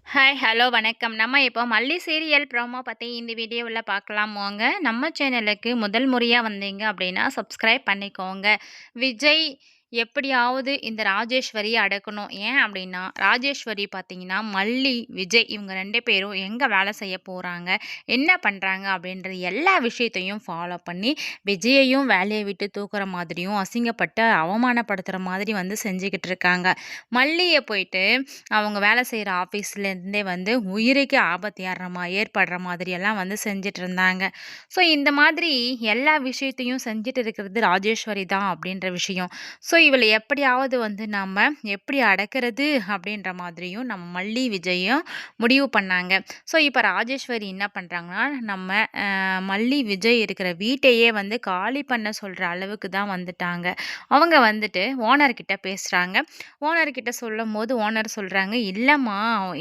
Hi, hello, வணக்கம். நம்ம இப்போ மல்லி சீரியல் ப்ரோமோ பத்தி இந்த வீடியோவுல பார்க்கலாம் வாங்க. நம்ம சேனலுக்கு முதல் முறையா வந்தீங்க அப்படின்னா, சப்ஸ்கிரைப் பண்ணிக்கோங்க. விஜய் எப்படியாவது இந்த ராஜேஸ்வரிய அடக்கணும். ஏன் அப்படின்னா, ராஜேஸ்வரி பார்த்தீங்கன்னா, மல்லி, விஜய் இவங்க 2 பேரும் எங்க வேலை செய்ய போறாங்க, என்ன பண்றாங்க அப்படின்ற எல்லா விஷயத்தையும் ஃபாலோ பண்ணி, விஜயையும் வேலைய விட்டு தூக்குற மாதிரியும், அசிங்கப்பட்டு அவமானப்படுத்துற மாதிரி வந்து செஞ்சுகிட்டு இருக்காங்க. மல்லிய போயிட்டு அவங்க வேலை செய்ற ஆஃபீஸ்லேருந்தே வந்து உயிருக்கு ஆபத்து ஏற்படுற மாதிரியெல்லாம் வந்து செஞ்சுட்டு இருந்தாங்க. ஸோ இந்த மாதிரி எல்லா விஷயத்தையும் செஞ்சுட்டு இருக்கிறது ராஜேஸ்வரி தான் அப்படின்ற விஷயம். ஸோ இவள எப்படியாவது வந்து நம்ம எப்படி அடக்கிறது அப்படின்ற மாதிரியும் நம்ம மல்லி, விஜயும் முடிவு பண்ணாங்க. ஸோ இப்ப ராஜேஸ்வரி என்ன பண்றாங்கன்னா, நம்ம மல்லி, விஜய் இருக்கிற வீட்டையே வந்து காலி பண்ண சொல்ற அளவுக்கு தான் வந்துட்டாங்க. அவங்க வந்துட்டு ஓனர் கிட்ட பேசுறாங்க. ஓனர் கிட்ட சொல்லும்போது ஓனர் சொல்றாங்க, "இல்லம்மா,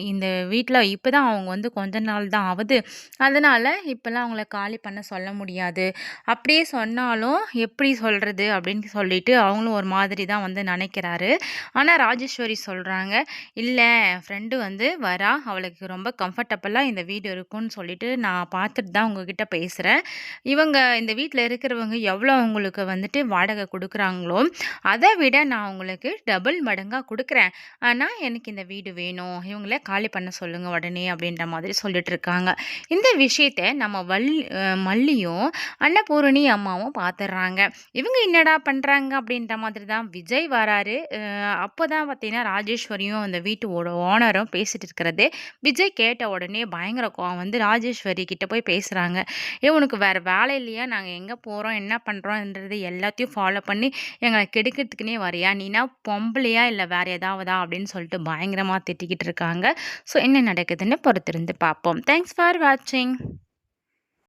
இந்த வீட்ல இப்பதான் அவங்க வந்து கொஞ்ச நாள் தான் ஆவுது. அதனால இப்பலாம் அவங்கள காலி பண்ண சொல்ல முடியாது. அப்படியே சொன்னாலும் எப்படி சொல்றது?" அப்படின்னு சொல்லிட்டு அவங்களும் ஒரு மாதிரி தான் வந்து நெனைக்கிறாரு. ஆனா ராஜேஸ்வரி சொல்றாங்க, "இல்ல, என் ஃப்ரெண்டு வந்து வரா. அவளுக்கு ரொம்ப கம்ஃபர்டபுளா இந்த வீடு இருக்கும்னு சொல்லிட்டு நான் பார்த்துட்டு தான் உங்ககிட்ட பேசுறேன். இவங்க இந்த வீட்ல இருக்கிறவங்க எவ்வளோ உங்களுக்கு வந்துட்டு வாடகை குடுக்குறாங்களோ, அத விட நான் உங்களுக்கு டபுள் மடங்கா குடுக்குறேன். ஆனா, எனக்கு இந்த வீடு வேணும். இவங்கள காலி பண்ண சொல்லுங்க உடனே அப்படின்ற மாதிரி சொல்லிட்டு இருக்காங்க. இந்த விஷயத்த நம்ம மல்லியும், அன்னபூரணி அம்மாவும் பார்த்துடுறாங்க. இவங்க என்னடா பண்றாங்க அப்படின்ற மாதிரி தான் விஜய் வராரு. அப்பதான் பார்த்தீங்கன்னா, ராஜேஸ்வரியும் அந்த வீட்டோட ஓனரும் பேசிட்டு இருக்கிறது. விஜய் கேட்ட உடனே பயங்கர கோவம் வந்து ராஜேஸ்வரி கிட்ட போய் பேசுறாங்க. உனக்கு வேற வேலை இல்லையா? நாங்க எங்க போறோம், என்ன பண்றோம்ன்றது எல்லாத்தையும் ஃபாலோ பண்ணி எங்கள கெடுக்கிறதுக்குன்னே வரியா? நீனா பொம்பளையா? இல்ல வேற ஏதாவதா?" அப்படின்னு சொல்லிட்டு பயங்கரமா திட்டிக்கிட்டு இருக்காங்க. ஸோ என்ன நடக்குதுன்னு பொறுத்திருந்து பார்ப்போம். தேங்க்ஸ் ஃபார் வாட்சிங்.